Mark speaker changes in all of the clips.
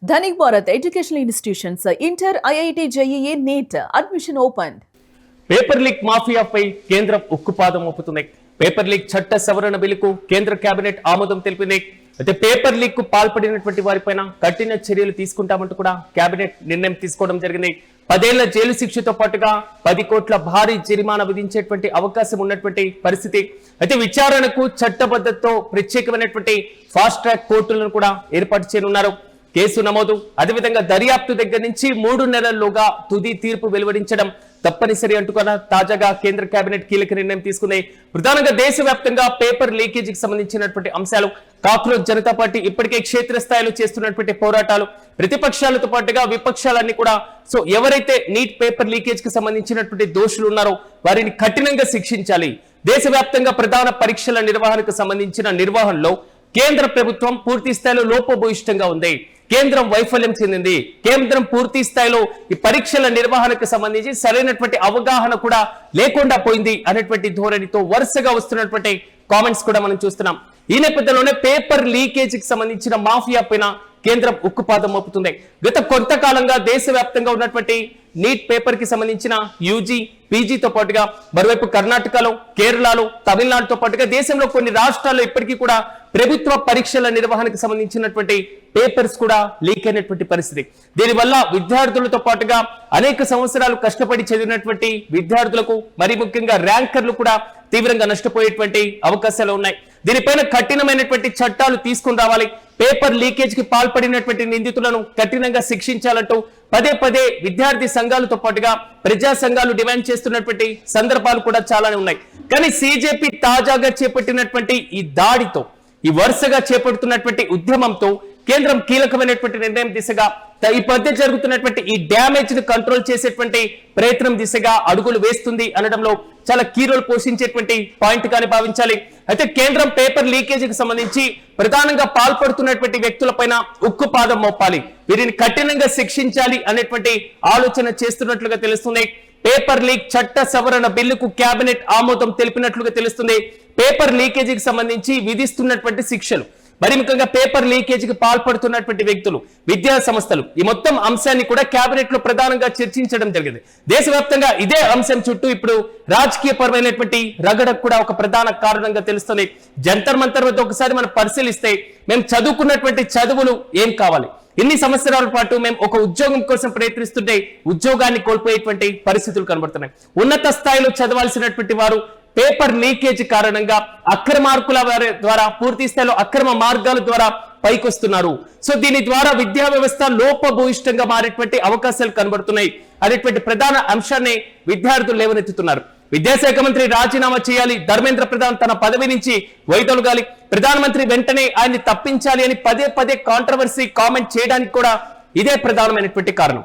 Speaker 1: Dhanik Bharat Educational Institutions, Inter, IIT, JEE, NEET, admission opened.
Speaker 2: Paper leak మాఫియాపై కేంద్రం ఉక్కుపాదం మోపుతుంది. Paper leak చట్ట సవరణ బిల్లుకు కేంద్ర కేబినెట్ ఆమోదం తెలిపింది. అయితే పేపర్ లీక్ కు పాల్పడినటువంటి వారిపైన కఠిన చర్యలు తీసుకుంటామంటూ కూడా కేబినెట్ నిర్ణయం తీసుకోవడం జరిగింది. 10 ఏళ్ల జైలు శిక్షతో పాటుగా 10 కోట్ల భారీ జరిమానా విధించేటువంటి అవకాశం ఉన్నటువంటి పరిస్థితి. అయితే విచారణకు చట్టబద్ధతతో ప్రత్యేకమైనటువంటి ఫాస్ట్ ట్రాక్ కోర్టులను కూడా ఏర్పాటు చేయనున్నారు. కేసు నమోదు అదేవిధంగా దర్యాప్తు దగ్గర నుంచి 3 నెలల్లోగా తుది తీర్పు వెలువడించడం తప్పనిసరి అంటూ కూడా తాజాగా కేంద్ర కేబినెట్ కీలక నిర్ణయం తీసుకుంది. ప్రధానంగా దేశవ్యాప్తంగా పేపర్ లీకేజీకి సంబంధించినటువంటి అంశాలు, కాక్రోచ్ జనతా పార్టీ ఇప్పటికే క్షేత్రస్థాయిలో చేస్తున్నటువంటి పోరాటాలు, ప్రతిపక్షాలతో పాటుగా విపక్షాలన్నీ కూడా ఎవరైతే నీట్ పేపర్ లీకేజ్ కి సంబంధించినటువంటి దోషులు ఉన్నారో వారిని కఠినంగా శిక్షించాలి. దేశవ్యాప్తంగా ప్రధాన పరీక్షల నిర్వహణకు సంబంధించిన నిర్వహణలో కేంద్ర ప్రభుత్వం పూర్తి స్థాయిలో లోపభూయిష్టంగా ఉంది. కేంద్రం వైఫల్యం చెందింది. కేంద్రం పూర్తి స్థాయిలో ఈ పరీక్షల నిర్వహణకు సంబంధించి సరైనటువంటి అవగాహన కూడా లేకుండా పోయింది అనేటువంటి ధోరణితో వరుసగా వస్తున్నటువంటి కామెంట్స్ కూడా మనం చూస్తున్నాం. ఈ నేపథ్యంలోనే పేపర్ లీకేజీకి సంబంధించిన మాఫియా పైన కేంద్రం ఉక్కుపాదం మోపుతుంది. గత కొంతకాలంగా దేశవ్యాప్తంగా ఉన్నటువంటి నీట్ పేపర్ కి సంబంధించిన యూజీ, పీజీతో పాటుగా మరోవైపు కర్ణాటకలో, కేరళలో, తమిళనాడుతో పాటుగా దేశంలో కొన్ని రాష్ట్రాల్లో ఇప్పటికీ కూడా ప్రభుత్వ పరీక్షల నిర్వహణకు సంబంధించినటువంటి పేపర్స్ కూడా లీక్ అయినటువంటి పరిస్థితి. దీనివల్ల విద్యార్థులతో పాటుగా అనేక సంవత్సరాలు కష్టపడి చదివినటువంటి విద్యార్థులకు, మరి ముఖ్యంగా ర్యాంకర్లు కూడా తీవ్రంగా నష్టపోయేటువంటి అవకాశాలు ఉన్నాయి. దీనిపైన కఠినమైనటువంటి చట్టాలు తీసుకుని రావాలి. పేపర్ లీకేజ్ కి పాల్పడినటువంటి నిందితులను కఠినంగా శిక్షించాలంటూ పదే విద్యార్థి సంఘాలతో పాటుగా ప్రజా సంఘాలు డిమాండ్ చేస్తున్నటువంటి సందర్భాలు కూడా చాలానే ఉన్నాయి. కానీ సిజేపీ తాజాగా చేపట్టినటువంటి ఈ దాడితో, ఈ వరుసగా చేపడుతున్నటువంటి ఉద్యమంతో కేంద్రం కీలకమైనటువంటి నిర్ణయం దిశగా, ఈ మధ్య జరుగుతున్నటువంటి ఈ డ్యామేజ్ ను కంట్రోల్ చేసేటువంటి ప్రయత్నం దిశగా అడుగులు వేస్తుంది అనడంలో చాలా కీ రోల్ పోషించేటువంటి పాయింట్ గాని భావించాలి. అయితే కేంద్రం పేపర్ లీకేజీకి సంబంధించి ప్రధానంగా పాల్పడుతున్నటువంటి వ్యక్తులపైన ఉక్కుపాదం మోపాలి, వీరిని కఠినంగా శిక్షించాలి అనేటువంటి ఆలోచన చేస్తున్నట్లుగా తెలుస్తుంది. పేపర్ లీక్ చట్ట సవరణ బిల్లుకు కేబినెట్ ఆమోదం తెలిపినట్లుగా తెలుస్తుంది. పేపర్ లీకేజీకి సంబంధించి విధిస్తున్నటువంటి శిక్షలు, మరి ముఖ్యంగా పేపర్ లీకేజీకి పాల్పడుతున్నటువంటి వ్యక్తులు, విద్యా సంస్థలు, ఈ మొత్తం అంశాన్ని కూడా కేబినెట్ లో ప్రధానంగా చర్చించడం జరిగింది. దేశవ్యాప్తంగా ఇదే అంశం చుట్టూ ఇప్పుడు రాజకీయ పరమైనటువంటి రగడకు కూడా ఒక ప్రధాన కారణంగా తెలుస్తుంది. జంతర్ మంతర్ వద్ద ఒకసారి మనం పరిశీలిస్తే, మేము చదువుకున్నటువంటి చదువులు ఏం కావాలి, ఇన్ని సంవత్సరాల పాటు మేము ఒక ఉద్యోగం కోసం ప్రయత్నిస్తుంటే ఉద్యోగాన్ని కోల్పోయేటువంటి పరిస్థితులు కనబడుతున్నాయి. ఉన్నత స్థాయిలో చదవాల్సినటువంటి వారు పేపర్ లీకేజ్ కారణంగా అక్రమార్కుల ద్వారా, పూర్తి స్థాయిలో అక్రమ మార్గాల ద్వారా పైకొస్తున్నారు. దీని ద్వారా విద్యా వ్యవస్థ లోపభూయిష్టంగా మారేటువంటి అవకాశాలు కనబడుతున్నాయి అనేటువంటి ప్రధాన అంశాన్ని విద్యార్థులు లేవనెత్తుతున్నారు. విద్యాశాఖ మంత్రి రాజీనామా చేయాలి, ధర్మేంద్ర ప్రధాన్ తన పదవి నుంచి వైదొలగాలి, ప్రధానమంత్రి వెంటనే ఆయన్ని తప్పించాలి అని పదే కాంట్రవర్సీ కామెంట్ చేయడానికి కూడా ఇదే ప్రధానమైనటువంటి కారణం.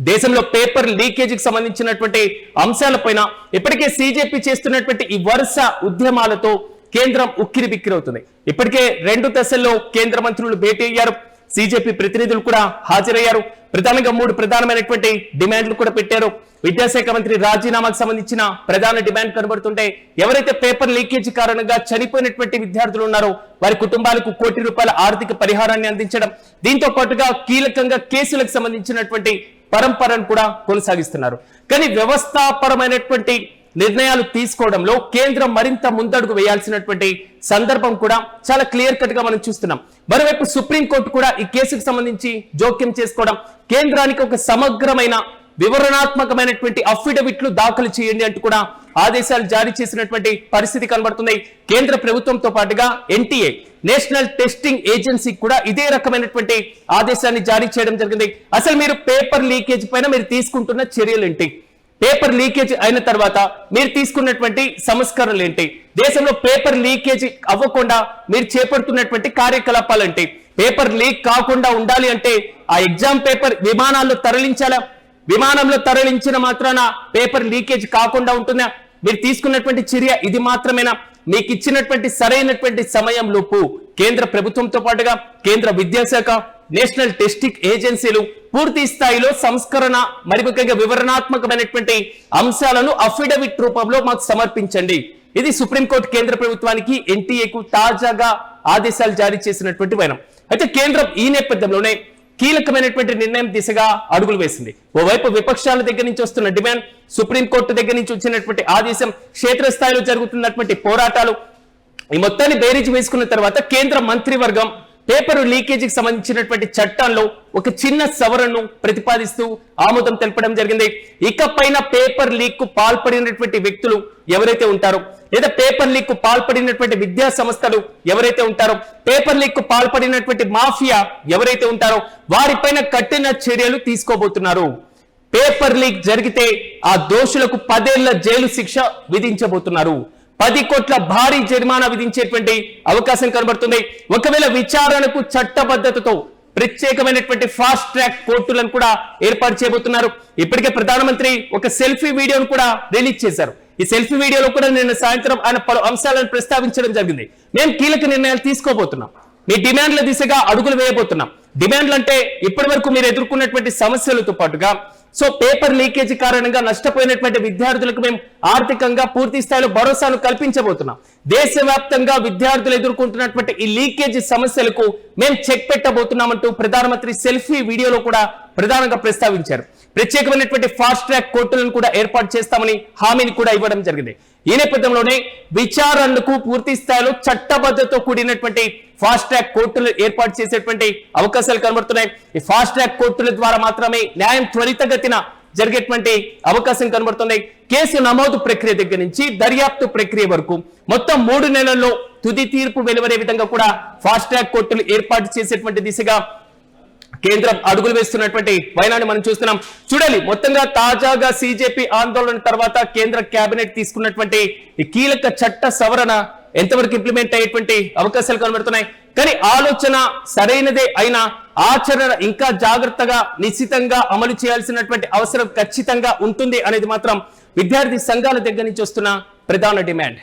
Speaker 2: దేశంలో పేపర్ లీకేజీకి సంబంధించినటువంటి అంశాలపైన ఇప్పటికే సిజేపీ చేస్తున్నటువంటి ఈ వరుస ఉద్యమాలతో కేంద్రం ఉక్కిరి బిక్కిరవుతుంది. ఇప్పటికే 2 దశల్లో కేంద్ర మంత్రులు భేటీ అయ్యారు, సిజేపీ ప్రతినిధులు కూడా హాజరయ్యారు. ప్రధానంగా 3 ప్రధానమైనటువంటి డిమాండ్లు కూడా పెట్టారు. విద్యాశాఖ మంత్రి రాజీనామాకు సంబంధించిన ప్రధాన డిమాండ్ కనబడుతుంటే, ఎవరైతే పేపర్ లీకేజీ కారణంగా చనిపోయినటువంటి విద్యార్థులు ఉన్నారో వారి కుటుంబాలకు ₹1 కోటి ఆర్థిక పరిహారాన్ని అందించడం, దీంతో పాటుగా కీలకంగా కేసులకు సంబంధించినటువంటి పరంపరను కూడా కొనసాగిస్తున్నారు. కానీ వ్యవస్థాపరమైనటువంటి నిర్ణయాలు తీసుకోవడంలో కేంద్రం మరింత ముందడుగు వేయాల్సినటువంటి సందర్భం కూడా చాలా క్లియర్ కట్ గా మనం చూస్తున్నాం. మరోవైపు సుప్రీంకోర్టు కూడా ఈ కేసుకు సంబంధించి జోక్యం చేసుకోవడం, కేంద్రానికి ఒక సమగ్రమైన వివరణాత్మకమైనటువంటి అఫిడవిట్లు దాఖలు చేయండి అంటూ కూడా ఆదేశాలు జారీ చేసినటువంటి పరిస్థితి కనబడుతుంది. కేంద్ర ప్రభుత్వంతో పాటుగా ఎన్టీఏ, నేషనల్ టెస్టింగ్ ఏజెన్సీ కూడా ఇదే రకమైనటువంటి ఆదేశాన్ని జారీ చేయడం జరిగింది. అసలు మీరు పేపర్ లీకేజ్ పైన మీరు తీసుకుంటున్న చర్యలు ఏంటి, పేపర్ లీకేజ్ అయిన తర్వాత మీరు తీసుకున్నటువంటి సంస్కరణలు ఏంటి, దేశంలో పేపర్ లీకేజ్ అవ్వకుండా మీరు చేపడుతున్నటువంటి కార్యకలాపాలు ఏంటి, పేపర్ లీక్ కాకుండా ఉండాలి అంటే ఆ ఎగ్జామ్ పేపర్ విమానాల్లో తరలించాలా, విమానంలో తరలించిన మాత్రాన పేపర్ లీకేజ్ కాకుండా ఉంటుందా, మీరు తీసుకున్నటువంటి చర్య ఇది మాత్రమేనా, మీకు ఇచ్చినటువంటి సరైనటువంటి సమయం లోపు కేంద్ర ప్రభుత్వంతో పాటుగా కేంద్ర విద్యాశాఖ, నేషనల్ టెస్టింగ్ ఏజెన్సీలు పూర్తి స్థాయిలో సంస్కరణ, మరి ముఖ్యంగా వివరణాత్మకమైనటువంటి అంశాలను అఫిడవిట్ రూపంలో మాకు సమర్పించండి. ఇది సుప్రీంకోర్టు కేంద్ర ప్రభుత్వానికి, ఎన్టీఏకు తాజాగా ఆదేశాలు జారీ చేసినటువంటి వైనం. అయితే కేంద్రం ఈ నేపథ్యంలోనే కీలకమైనటువంటి నిర్ణయం దిశగా అడుగులు వేసింది. ఓవైపు విపక్షాల దగ్గర నుంచి వస్తున్న డిమాండ్, సుప్రీంకోర్టు దగ్గర నుంచి వచ్చినటువంటి ఆదేశం, క్షేత్రస్థాయిలో జరుగుతున్నటువంటి పోరాటాలు, ఈ మొత్తాన్ని బేరీజు వేసుకున్న తర్వాత కేంద్ర మంత్రివర్గం పేపర్ లీకేజీకి సంబంధించినటువంటి చట్టంలో ఒక చిన్న సవరణను ప్రతిపాదిస్తూ ఆమోదం తెలపడం జరిగింది. ఇకపైన పేపర్ లీక్ కు పాల్పడినటువంటి వ్యక్తులు ఎవరైతే ఉంటారో, లేదా పేపర్ లీక్ కు పాల్పడినటువంటి విద్యా సంస్థలు ఎవరైతే ఉంటారో, పేపర్ లీక్ కు పాల్పడినటువంటి మాఫియా ఎవరైతే ఉంటారో వారిపైన కఠిన చర్యలు తీసుకోబోతున్నారు. పేపర్ లీక్ జరిగితే ఆ దోషులకు 10 ఏళ్ల జైలు శిక్ష విధించబోతున్నారు. 10 కోట్ల భారీ జరిమానా విధించేటువంటి అవకాశం కనబడుతుంది. ఒకవేళ విచారణకు చట్టబద్ధతతో ప్రత్యేకమైనటువంటి ఫాస్ట్ ట్రాక్ కోర్టులను కూడా ఏర్పాటు చేయబోతున్నారు. ఇప్పటికే ప్రధానమంత్రి ఒక సెల్ఫీ వీడియోను కూడా రిలీజ్ చేశారు. ఈ సెల్ఫీ వీడియోలో కూడా నిన్న సాయంత్రం ఆయన పలు అంశాలను ప్రస్తావించడం జరిగింది. మేము కీలక నిర్ణయాలు తీసుకోబోతున్నాం, మీ డిమాండ్ల దిశగా అడుగులు వేయబోతున్నాం. డిమాండ్లు అంటే ఇప్పటి వరకు మీరు ఎదుర్కొన్నటువంటి సమస్యలతో పాటుగా పేపర్ లీకేజీ కారణంగా నష్టపోయినటువంటి విద్యార్థులకు మేము ఆర్థికంగా పూర్తి స్థాయిలో భరోసాను కల్పించబోతున్నాం. దేశవ్యాప్తంగా విద్యార్థులు ఎదుర్కొంటున్నటువంటి ఈ లీకేజీ సమస్యలకు మేము చెక్ పెట్టబోతున్నామంటూ ప్రధానమంత్రి సెల్ఫీ వీడియోలో కూడా ప్రధానంగా ప్రస్తావించారు. ప్రత్యేకమైనటువంటి ఫాస్ట్ ట్రాక్ కోర్టులను కూడా ఏర్పాటు చేస్తామని హామీని కూడా ఇవ్వడం జరిగింది. ఈ నేపథ్యంలోనే విచారణకు పూర్తి స్థాయిలో చట్టబద్ధతో కూడినటువంటి ఫాస్ట్ ట్రాక్ కోర్టులు ఏర్పాటు చేసేటువంటి అవకాశాలు కనబడుతున్నాయి. ఈ ఫాస్ట్ ట్రాక్ కోర్టుల ద్వారా మాత్రమే న్యాయం త్వరితగతిన జరిగేటువంటి అవకాశం కనబడుతుంది. కేసు నమోదు ప్రక్రియ దగ్గర నుంచి దర్యాప్తు ప్రక్రియ వరకు మొత్తం 3 నెలల్లో తుది తీర్పు వెలువడే విధంగా కూడా ఫాస్ట్ ట్రాక్ కోర్టులు ఏర్పాటు చేసేటువంటి దిశగా కేంద్రం అడుగులు వేస్తున్నటువంటి వైనాన్ని మనం చూస్తున్నాం. చూడాలి, మొత్తంగా తాజాగా సిజేపీ ఆందోళన తర్వాత కేంద్ర కేబినెట్ తీసుకున్నటువంటి ఈ కీలక చట్ట సవరణ ఎంతవరకు ఇంప్లిమెంట్ అయ్యేటువంటి అవకాశాలు కనబడుతున్నాయి. కానీ ఆలోచన సరైనదే అయినా ఆచరణ ఇంకా జాగ్రత్తగా నిశ్చితంగా అమలు చేయాల్సినటువంటి అవసరం ఖచ్చితంగా ఉంటుంది అనేది మాత్రం విద్యార్థి సంఘాల దగ్గర నుంచి వస్తున్న ప్రధాన డిమాండ్.